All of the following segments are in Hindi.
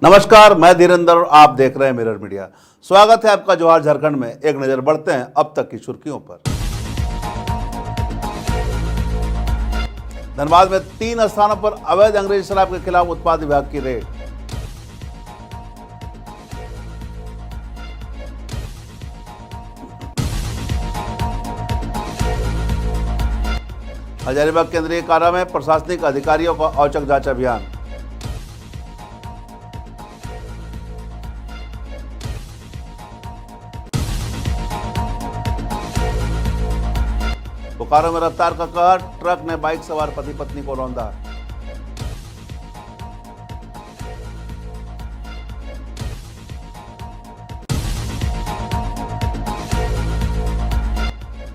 नमस्कार, मैं धीरेंद्र और आप देख रहे हैं मिरर मीडिया। स्वागत है आपका जोहार झारखंड में। एक नजर बढ़ते हैं अब तक की सुर्खियों पर। धनबाद में 3 स्थानों पर अवैध अंग्रेजी शराब के खिलाफ उत्पाद विभाग की रेड। हजारीबाग केंद्रीय कारा में प्रशासनिक अधिकारियों का औचक जांच अभियान। बोकारो में रफ्तार का कहर, ट्रक ने बाइक सवार पति पत्नी को रौंदा।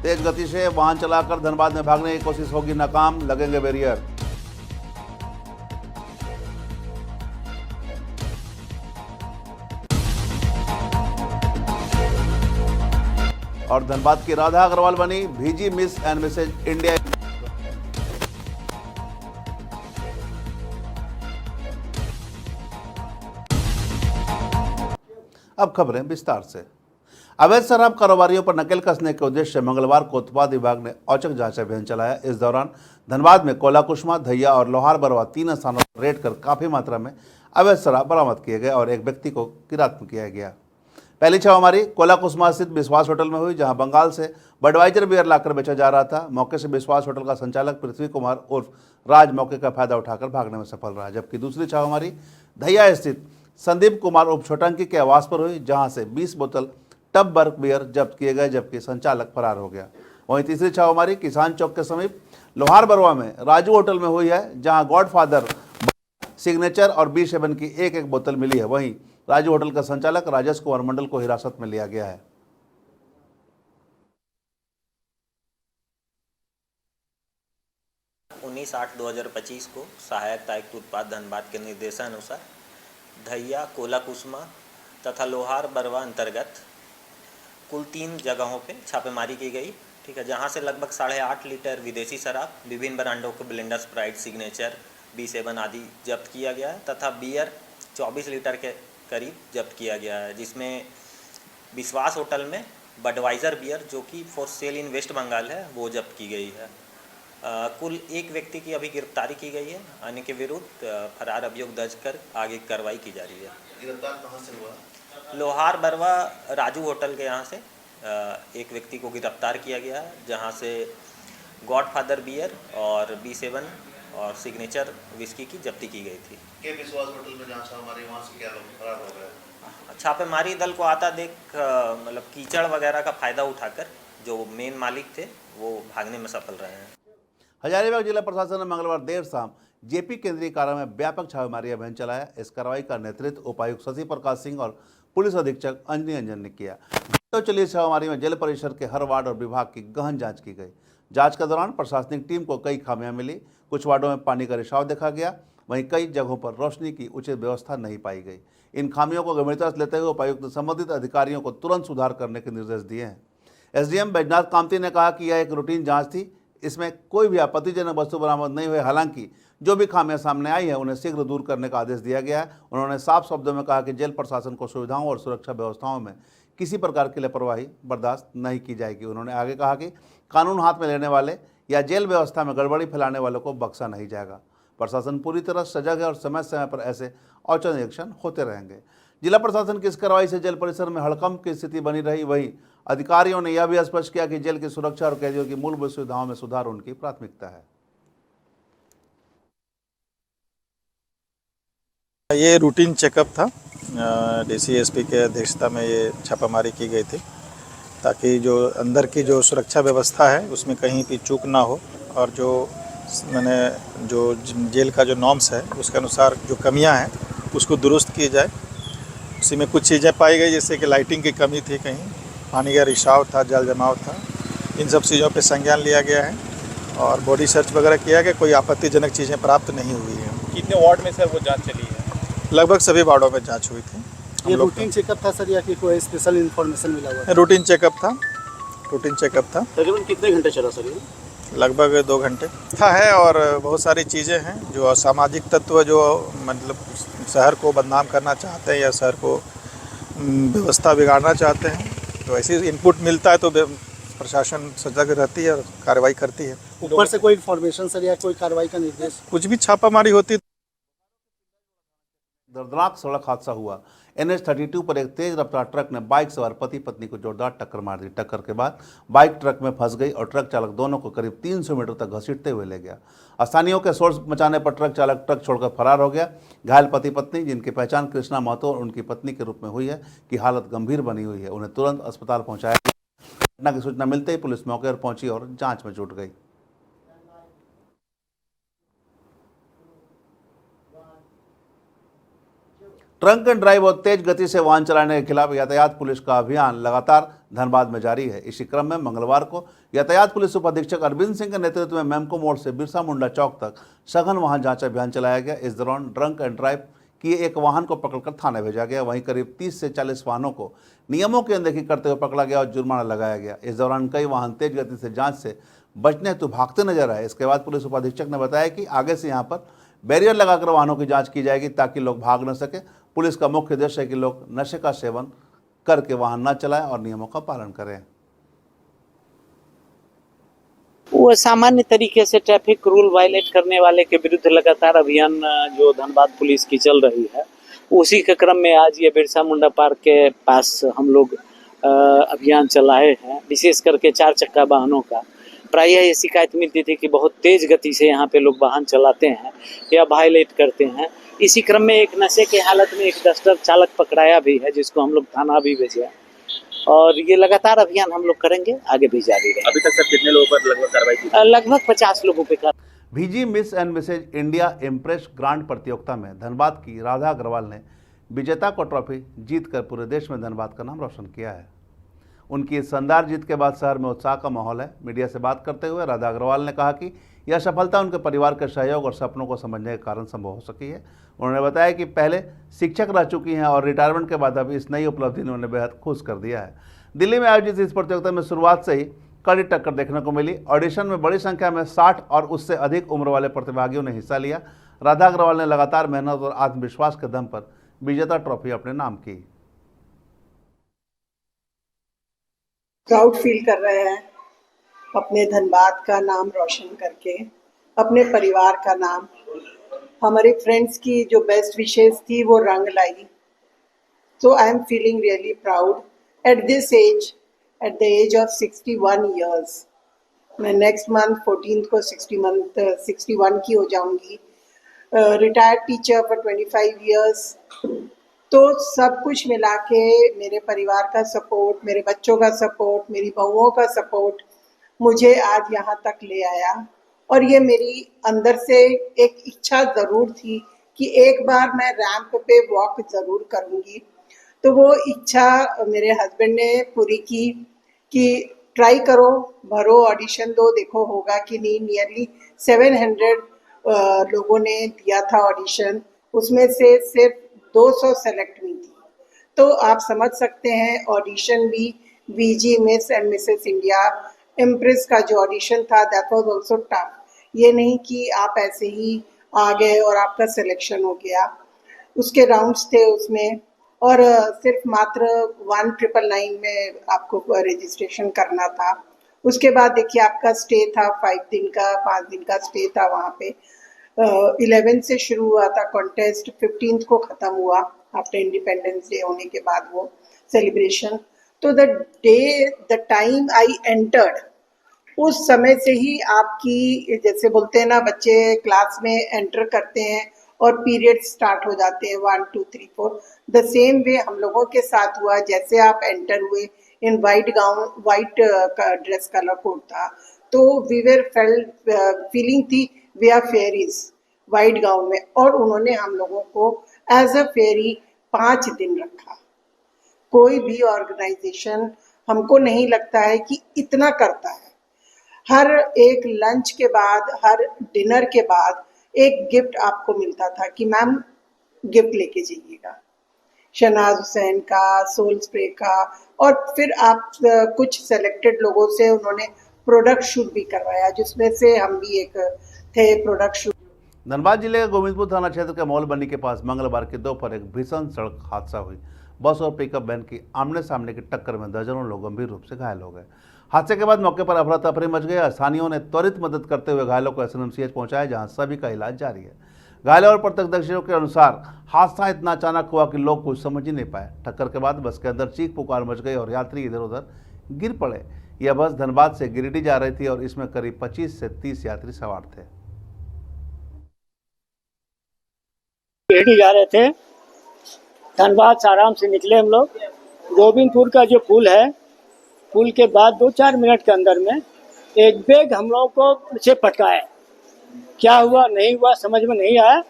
तेज गति से वाहन चलाकर धनबाद में भागने की कोशिश होगी नाकाम, लगेंगे बैरियर। और धनबाद की राधा अग्रवाल बनी भीजी मिस एंड मिसेज इंडिया। अब खबरें विस्तार से। अवैध शराब कारोबारियों पर नकेल कसने के उद्देश्य से मंगलवार को उत्पाद विभाग ने औचक जांच अभियान चलाया। इस दौरान धनबाद में कोलाकुसमा, धैया और लोहार बरवा 3 स्थानों पर रेड कर काफी मात्रा में अवैध शराब बरामद किए गए और एक व्यक्ति को गिरफ्तार किया गया। पहली छापेमारी कोलाकुसमा स्थित विश्वास होटल में हुई, जहां बंगाल से बडवाइजर बियर लाकर बेचा जा रहा था। मौके से विश्वास होटल का संचालक पृथ्वी कुमार उर्फ राज मौके का फायदा उठाकर भागने में सफल रहा। जबकि दूसरी छापेमारी धैया स्थित संदीप कुमार उर्फ छोटंकी के आवास पर हुई, जहां से 20 बोतल टब बर्क बियर जब्त किए गए, जबकि संचालक फरार हो गया। वहीं तीसरी छापेमारी किसान चौक के समीप लोहार बरवा में राजू होटल में हुई है, जहां गॉडफादर, सिग्नेचर और B7 की एक बोतल मिली है। वहीं राजू होटल का संचालक राजेश कुमार मंडल को हिरासत में लिया गया है। उन्नीस 8/2025 को सहायक आयुक्त उत्पाद धनबाद के निर्देशानुसार धैया, कोलाकुसमा तथा लोहार बरवा अंतर्गत कुल 3 जगहों पे छापेमारी की गई। ठीक है, जहां से लगभग 8.5 लीटर विदेशी शराब, विभिन्न ब्रांडों के ब्लेंडर, स्प्राइट, सिग्नेचर, B7 आदि जब्त किया गया है तथा बियर 24 लीटर के करीब जब्त किया गया है, जिसमें विश्वास होटल में बडवाइजर बियर जो कि for sale in West Bengal है वो जब्त की गई है। कुल 1 व्यक्ति की अभी गिरफ्तारी की गई है। अन्य के विरुद्ध फरार अभियोग दर्ज कर आगे कार्रवाई की जा रही है। गिरफ्तार कहां से हुआ? लोहार बरवा राजू होटल के यहाँ से एक व्यक्ति को गिरफ्तार किया गया है, जहाँ से गॉडफादर बियर और B7 और सिग्नेचर विस्की की जब्ती की गई थी। के विश्वास होटल में जहाँ छापेमारी वहाँ से क्या लोग फरार हो गए? छापेमारी दल को आता देख मतलब कीचड़ वगैरह का फायदा उठाकर जो मेन मालिक थे वो भागने में सफल रहे हैं। हजारीबाग जिला प्रशासन ने मंगलवार देर शाम जेपी केंद्रीय कारा में व्यापक छापेमारी अभियान चलाया। इस कार्रवाई का नेतृत्व उपायुक्त शशि प्रकाश सिंह और पुलिस अधीक्षक अंजनी अंजन ने किया। घंटों चली छापेमारी में जेल परिसर के हर वार्ड और विभाग की गहन जांच की गई। जांच के दौरान प्रशासनिक टीम को कई खामियां मिली। कुछ वार्डों में पानी का रिसाव देखा गया, वहीं कई जगहों पर रोशनी की उचित व्यवस्था नहीं पाई गई। इन खामियों को गंभीरता से लेते हुए उपायुक्त ने संबंधित अधिकारियों को तुरंत सुधार करने के निर्देश दिए हैं। एसडीएम बैजनाथ कामती ने कहा कि यह एक रूटीन जांच थी, इसमें कोई भी आपत्तिजनक वस्तु बरामद नहीं हुए। हालांकि जो भी खामियां सामने आई है उन्हें शीघ्र दूर करने का आदेश दिया गया है। उन्होंने साफ शब्दों में कहा कि जेल प्रशासन को सुविधाओं और सुरक्षा व्यवस्थाओं में किसी प्रकार की लापरवाही बर्दाश्त नहीं की जाएगी। उन्होंने आगे कहा कि कानून हाथ में लेने वाले या जेल व्यवस्था में गड़बड़ी फैलाने वालों को बख्शा नहीं जाएगा। प्रशासन पूरी तरह सजग है और समय समय पर ऐसे औचक निरीक्षण होते रहेंगे। जिला प्रशासन की इस कार्रवाई से जेल परिसर में हड़कंप की स्थिति बनी रही। वहीं अधिकारियों ने यह भी स्पष्ट किया कि जेल की सुरक्षा और कैदियों की मूलभूत सुविधाओं में सुधार उनकी प्राथमिकता है। ये रूटीन चेकअप था। डीसी एसपी के अध्यक्षता में ये छापामारी की गई थी, ताकि जो अंदर की जो सुरक्षा व्यवस्था है उसमें कहीं भी चूक ना हो और जो मैंने जो जेल का जो नॉर्म्स है उसके अनुसार जो कमियां हैं उसको दुरुस्त की जाए। उसी में कुछ चीज़ें पाई गई, जैसे कि लाइटिंग की कमी थी, कहीं पानी का रिसाव था, जल जमाव था। इन सब चीज़ों पे संज्ञान लिया गया है और बॉडी सर्च वगैरह किया गया। कोई आपत्तिजनक चीज़ें प्राप्त नहीं हुई हैं। कितने वार्ड में सर वो जांच चली है? लगभग सभी वार्डों में जांच हुई थी। ये रूटीन चेकअप था सर या कि कोई स्पेशल इन्फॉर्मेशन मिला हुआ? रूटीन चेकअप था। तकरीबन कितने घंटे चला सर ये? लगभग 2 घंटे था है। और बहुत सारी चीज़ें हैं जो असामाजिक तत्व जो मतलब शहर को बदनाम करना चाहते हैं या शहर को व्यवस्था बिगाड़ना चाहते हैं, तो ऐसी इनपुट मिलता है तो प्रशासन सजग रहती है और कार्रवाई करती है। ऊपर से कोई इन्फॉर्मेशन सर या कोई कार्रवाई का निर्देश? कुछ भी छापामारी होती दर्दनाक सड़क हादसा हुआ। NH-32 पर एक तेज रफ्तार ट्रक ने बाइक सवार पति पत्नी को जोरदार टक्कर मार दी। टक्कर के बाद बाइक ट्रक में फंस गई और ट्रक चालक दोनों को करीब 300 मीटर तक घसीटते हुए ले गया। स्थानीयों के शोर मचाने पर ट्रक चालक ट्रक छोड़कर फरार हो गया। घायल पति पत्नी, जिनकी पहचान कृष्णा महतो और उनकी पत्नी के रूप में हुई है, की हालत गंभीर बनी हुई है। उन्हें तुरंत अस्पताल पहुंचाया गया। घटना की सूचना मिलते ही पुलिस मौके पर पहुंची और जांच में जुट गई। ट्रंक एंड ड्राइव और तेज गति से वाहन चलाने के खिलाफ यातायात पुलिस का अभियान लगातार धनबाद में जारी है। इसी क्रम में मंगलवार को यातायात पुलिस उपाधीक्षक अरविंद सिंह के नेतृत्व में मैमको मोड़ से बिरसा मुंडा चौक तक सघन वाहन जांच अभियान चलाया गया। इस दौरान ड्रंक एंड ड्राइव किए एक वाहन को पकड़कर थाने भेजा गया। वहीं करीब 30 से 40 वाहनों को नियमों की अनदेखी करते हुए पकड़ा गया और जुर्माना लगाया गया। इस दौरान कई वाहन तेज गति से जांच से बचने हेतु भागते नजर आए। इसके बाद पुलिस उपाधीक्षक ने बताया कि आगे से यहां पर बैरियर लगाकर वाहनों की जांच की जाएगी ताकि लोग भाग न सके। पुलिस का मुख्य उद्देश्य है कि लोग नशे का सेवन करके वाहन न चलाएं और नियमों का पालन करें। वो सामान्य तरीके से ट्रैफिक रूल वायलेट करने वाले के विरुद्ध लगातार अभियान जो धनबाद पुलिस की चल रही है, उसी के क्रम में आज ये बिरसा मुंडा पार्क के पास हम लोग अभियान चलाए हैं। विशेष करके 4 चक्का वाहनों का प्रायः ये शिकायत मिलती थी कि बहुत तेज गति से यहाँ पे लोग वाहन चलाते हैं या वायलेट करते हैं। इसी क्रम में एक नशे के हालत में एक डस्टर चालक पकड़ाया भी है, जिसको हम लोग थाना भी भेजे और ये लगातार अभियान हम लोग करेंगे, आगे भी जारी रहेगा। अभी तक सर कितने लोगों पर लगभग कार्रवाई की? लगभग 50 लोगों पे VG Miss and Mrs India Impress Grand प्रतियोगिता में धनबाद की राधा अग्रवाल ने विजेता को ट्रॉफी जीतकर पूरे देश में धनबाद का नाम रोशन किया है। उनकी इस शानदार जीत के बाद शहर में उत्साह का माहौल है। मीडिया से बात करते हुए राधा अग्रवाल ने कहा कि यह सफलता उनके परिवार के सहयोग और सपनों को समझने के कारण संभव हो सकी है। उन्होंने बताया कि पहले शिक्षक रह चुकी हैं और रिटायरमेंट के बाद अभी इस नई उपलब्धि ने उन्हें बेहद खुश कर दिया है। दिल्ली में आयोजित इस प्रतियोगिता में शुरुआत से ही कड़ी टक्कर देखने को मिली। ऑडिशन में बड़ी संख्या में 60 और उससे अधिक उम्र वाले प्रतिभागियों ने हिस्सा लिया। राधा अग्रवाल ने लगातार मेहनत और आत्मविश्वास के दम पर विजेता ट्रॉफी अपने नाम की। प्राउड फील कर रहे हैं अपने धनबाद का नाम रोशन करके, अपने परिवार का नाम। हमारे फ्रेंड्स की जो बेस्ट विशेस थी वो रंग लाई। So I am feeling really proud at this age, at the age of 61 years. मैं नेक्स्ट मंथ 14th को 61 की हो जाऊंगी। Retired teacher for 25 years। तो सब कुछ मिला के मेरे परिवार का सपोर्ट, मेरे बच्चों का सपोर्ट, मेरी बहुओं का सपोर्ट मुझे आज यहाँ तक ले आया। और ये मेरी अंदर से एक इच्छा ज़रूर थी कि एक बार मैं रैंप पे वॉक ज़रूर करूँगी। तो वो इच्छा मेरे हस्बैंड ने पूरी की कि ट्राई करो, भरो, ऑडिशन दो, देखो होगा कि नहीं। नियरली 700 लोगों ने दिया था ऑडिशन, उसमें से सिर्फ 200 सेलेक्ट हुई थी। तो आप समझ सकते हैं ऑडिशन भी VG Miss and Mrs India impress का जो ऑडिशन था दैट वाज आल्सो टफ। ये नहीं कि आप ऐसे ही आ गए और आपका सिलेक्शन हो गया। उसके राउंड्स थे उसमें और सिर्फ मात्र 1999 में आपको रजिस्ट्रेशन करना था। उसके बाद देखिए आपका स्टे था 5 दिन का, 5 दिन का स्टे था वहाँ पे। 11 से शुरू हुआ था कॉन्टेस्ट, 15th को ख़त्म हुआ आफ्टर इंडिपेंडेंस डे होने के बाद वो सेलिब्रेशन। तो द टाइम आई एंटर्ड, उस समय से ही आपकी जैसे बोलते हैं ना, बच्चे क्लास में एंटर करते हैं और पीरियड स्टार्ट हो जाते हैं 1 2 3 4। द सेम वे हम लोगों के साथ हुआ। जैसे आप एंटर हुए in white gown, white dress colour code था, तो वी वेर फीलिंग थी we are fairies white gown में। और उन्होंने हम लोगों को एज अ फेरी 5 दिन रखा। कोई भी ऑर्गेनाइजेशन हमको नहीं लगता है कि इतना करता है। हर एक लंच के बाद, हर डिनर के बाद एक गिफ्ट आपको मिलता था कि मैम गिफ्ट लेके जाइएगा, शहनाज हुसैन का, सोल स्प्रे का। और फिर आप कुछ सेलेक्टेड लोगों से उन्होंने प्रोडक्ट शूट भी करवाया, जिसमें से हम भी एक थे प्रोडक्ट शूट। धनबाद जिले के गोविंदपुर थाना क्षेत्र के मौलबनी के पास मंगलवार की दोपहर एक भीषण सड़क हादसा हुई। बस और पिकअप वैन की आमने सामने की टक्कर में दर्जनों लोग गंभीर रूप से घायल हो गए। हादसे के बाद मौके पर अफरा तफरी मच गई। स्थानीयों ने त्वरित मदद करते हुए घायलों को एसएनएमसीएच पहुंचाया, जहां सभी का इलाज जारी है। घायलों और प्रत्यक्षदर्शियों के अनुसार हादसा इतना अचानक हुआ कि लोग कुछ समझ ही नहीं पाए। टक्कर के बाद बस के अंदर चीख पुकार मच गई और यात्री इधर उधर गिर पड़े। यह बस धनबाद से गिरिडीह जा रही थी और इसमें करीब 25 से 30 यात्री सवार थे। गिरिडीह जा रहे थे, धनबाद से आराम से निकले हम लोग। गोविंदपुर का जो पुल है, पुल के बाद 2-4 मिनट के अंदर में एक बैग हम लोगों को पीछे पटकाया। क्या हुआ नहीं हुआ समझ में नहीं आया।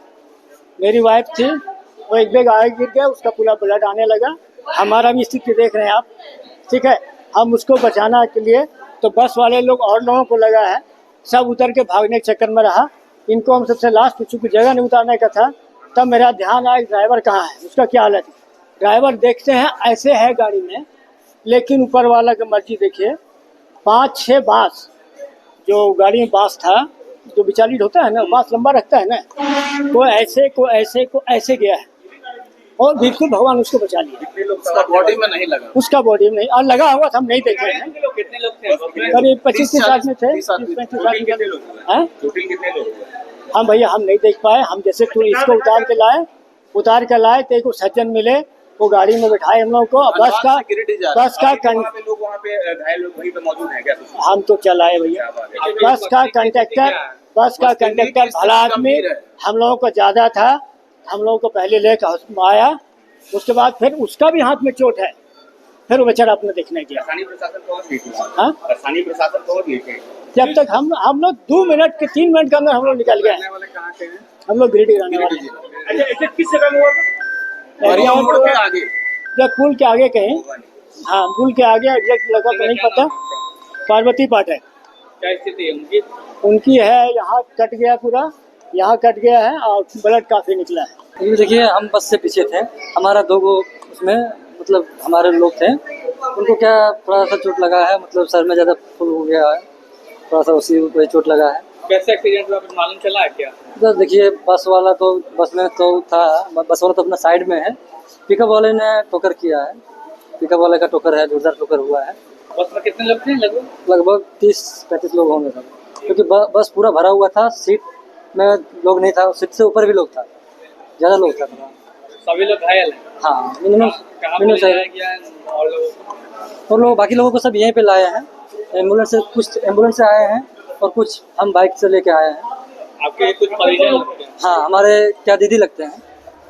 मेरी वाइफ थी, वो एक बैग आगे गिर गया, उसका पूरा ब्लड आने लगा। हमारा भी स्थिति देख रहे हैं आप, ठीक है। हम उसको बचाना के लिए तो बस वाले लोग और लोगों को लगा है, सब उतर के भागने के चक्कर में रहा। इनको हम सबसे लास्ट चूँकि जगह नहीं उतारने का था, तब मेरा ध्यान आया ड्राइवर कहाँ है, उसका क्या हालत है। ड्राइवर देखते हैं ऐसे है गाड़ी में, लेकिन ऊपर वाला की मर्जी देखिए, 5-6 बांस जो गाड़ी में बांस था, जो बिचाली होता है ना, बांस लंबा रखता है ना, को ऐसे गया है और बिल्कुल भगवान उसको बचा लिया। उसका बॉडी में नहीं लगा, उसका बॉडी में नहीं, और लगा हुआ था हम नहीं देखे हैं। कितने लोग थे? करीब 25-30 आदमी थे। कितने लोग हुए? हाँ भैया, हम नहीं देख पाए। हम जैसे इसको उतार के लाए तो एक सज्जन मिले, वो गाड़ी में बैठाए हम लोग को। बस का लोग वहाँ पे घायल लोग वहीं पे मौजूद हैं क्या? हम तो चलाए भैया। बस का कंडक्टर भला आदमी, हम लोगों को ज्यादा था, हम लोगों को पहले लेकर आया। उसके बाद फिर उसका भी हाथ में चोट है, फिर वो बेचारा अपने देखने गया। स्थानीय प्रशासन पहुँच गई थी। हाँ, स्थानीय प्रशासन पहुँच गई थी। जब तक हम लोग 2 मिनट के 3 मिनट के अंदर हम लोग निकल गए। हम लोग गिरिडीह रहने वाले हैं। अच्छा, किस जगह में हुआ? मोड़ के आगे, जब पुल के आगे कहीं, हाँ पुल के आगे एग्जैक्ट लगा तो नहीं पता। पार्वती पाठक क्या स्थिति है उनकी है, यहाँ कट गया पूरा, यहाँ कट गया है और ब्लड काफी निकला है। ये देखिए, हम बस से पीछे थे, हमारा 2 उसमें मतलब हमारे लोग थे। उनको क्या थोड़ा सा चोट लगा है, मतलब सर में ज़्यादा फुल हो गया है, थोड़ा सा उसी को चोट लगा है। कैसे एक्सीडेंट हुआ कुछ मालूम चला है क्या? तो देखिए, बस में तो था, बस वाला तो अपना साइड में है, पिकअप वाले ने टोकर किया है। पिकअप वाले का टोकर है, जोरदार टोकर हुआ है। बस में कितने लोग थे? लगभग 30-35 लोग होंगे सर, क्योंकि बस पूरा भरा हुआ था। सीट में लोग नहीं था, सीट से ऊपर भी लोग था, ज़्यादा लोग था। सभी लोग घायल हैं? हाँ, मिनिमम और लोग बाकी लोगों को सब यहीं पे लाए हैं। एम्बुलेंस से, कुछ एम्बुलेंस से आए हैं और कुछ हम बाइक से लेके आए हैं। आपके कुछ परिजन लगते हैं? हाँ, हमारे क्या दीदी लगते हैं।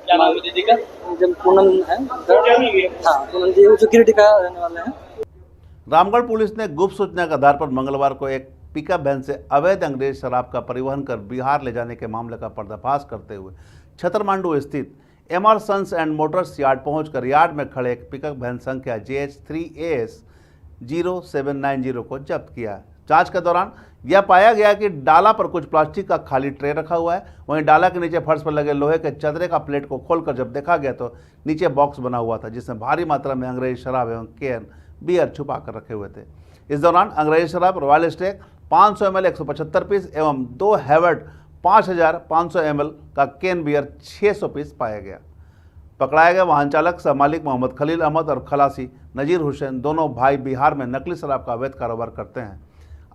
क्या नाम है दीदी का? जब पूनम है। हाँ, पूनम जी जो गिरिडीह का रहने वाले हैं। रामगढ़ पुलिस ने गुप्त सूचना के आधार पर मंगलवार को एक पिकअप वैन से अवैध अंग्रेज शराब का परिवहन कर बिहार ले जाने के मामले का पर्दाफाश करते हुए छतरमांडू स्थित MR sons and motors yard पहुंचकर यार्ड में खड़े एक पिकअप वैन संख्या JH3AS 0790 को जब्त किया। जांच के दौरान यह पाया गया कि डाला पर कुछ प्लास्टिक का खाली ट्रे रखा हुआ है। वहीं डाला के नीचे फर्श पर लगे लोहे के चदरे का प्लेट को खोलकर जब देखा गया तो नीचे बॉक्स बना हुआ था, जिसमें भारी मात्रा में अंग्रेजी शराब एवं कैन बियर छुपा कर रखे हुए थे। इस दौरान अंग्रेजी शराब, रॉयल स्टेक 500 ml 175 पीस एवं 2 हैवर्ड 5500 ml का कैन बियर 600 पीस पाया गया। पकड़ाए गए वाहन चालक सह मालिक मोहम्मद खलील अहमद और खलासी नजीर हुसैन, दोनों भाई बिहार में नकली शराब का अवैध कारोबार करते हैं।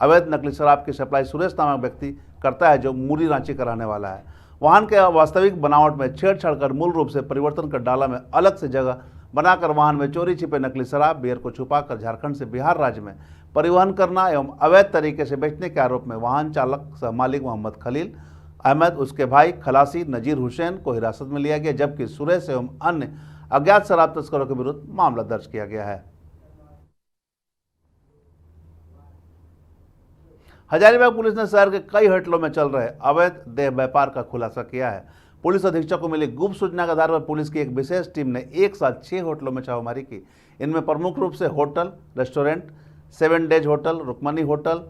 अवैध नकली शराब की सप्लाई सुरेश नामक व्यक्ति करता है, जो मूरी रांची का रहने वाला है। वाहन के वास्तविक बनावट में छेड़छाड़ कर मूल रूप से परिवर्तन कर डाला में अलग से जगह बनाकर वाहन में चोरी छिपे नकली शराब बियर को छुपाकर झारखंड से बिहार राज्य में परिवहन करना एवं अवैध तरीके से बेचने के आरोप में वाहन चालक सह मालिक मोहम्मद खलील अहमद, उसके भाई खलासी नजीर हुसैन को हिरासत में लिया गया, जबकि सुरेश एवं अन्य अज्ञात शराब तस्करों के विरुद्ध मामला दर्ज किया गया है। हजारीबाग पुलिस ने शहर के कई होटलों में चल रहे अवैध देह व्यापार का खुलासा किया है। पुलिस अधीक्षक को मिली गुप्त सूचना के आधार पर पुलिस की एक विशेष टीम ने एक साथ 6 होटलों में छापेमारी की। इनमें प्रमुख रूप से hotel, restaurant, 7 days hotel, Rukmani hotel,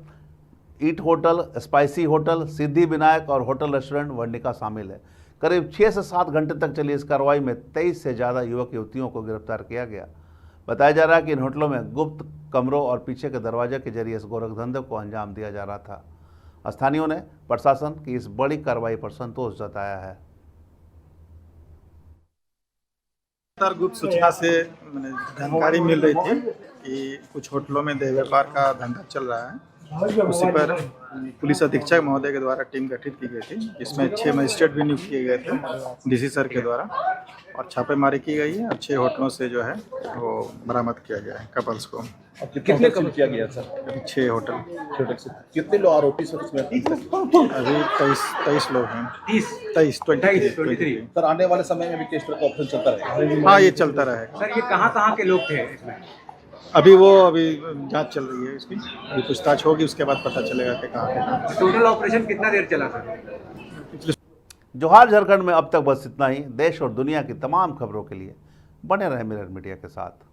eat hotel, spicy hotel, Siddhi Vinayak और होटल रेस्टोरेंट वर्णिका शामिल है। करीब 6 से 7 घंटे तक चली इस कार्रवाई में 23 से ज़्यादा युवक युवतियों को गिरफ्तार किया गया। बताया जा रहा है कि इन होटलों में गुप्त कमरों और पीछे के दरवाजे के जरिए इस गोरखधंधे को अंजाम दिया जा रहा था। स्थानीयों ने प्रशासन की इस बड़ी कार्रवाई पर संतोष जताया है। गुप्त सूचना से जानकारी मिल रही थी कि कुछ होटलों में देह व्यापार का धंधा चल रहा है। उसी पर पुलिस अधीक्षक महोदय के द्वारा टीम गठित की गई थी, जिसमें 6 मजिस्ट्रेट भी नियुक्त किए गए थे डीसी सर के द्वारा, और छापेमारी की गई है और 6 होटलों से जो है वो बरामद किया गया है कपल्स को। कितने कब्जे किया गया सर? 6 होटल। कितने लोग आरोपी सर इसमें? अभी 23 लोग हैं। 23 सर आने वाले समय में भी केस का ऑप्शन चलता रहेगा? हाँ, ये चलता रहेगा। सर ये कहाँ के लोग थे इसमें? अभी जांच चल रही है इसकी, अभी पूछताछ होगी, उसके बाद पता चलेगा कि कहाँ पे। टोटल ऑपरेशन कितना देर चला सर? जोहार झारखंड में अब तक बस इतना ही। देश और दुनिया की तमाम खबरों के लिए बने रहे मिरर मीडिया के साथ।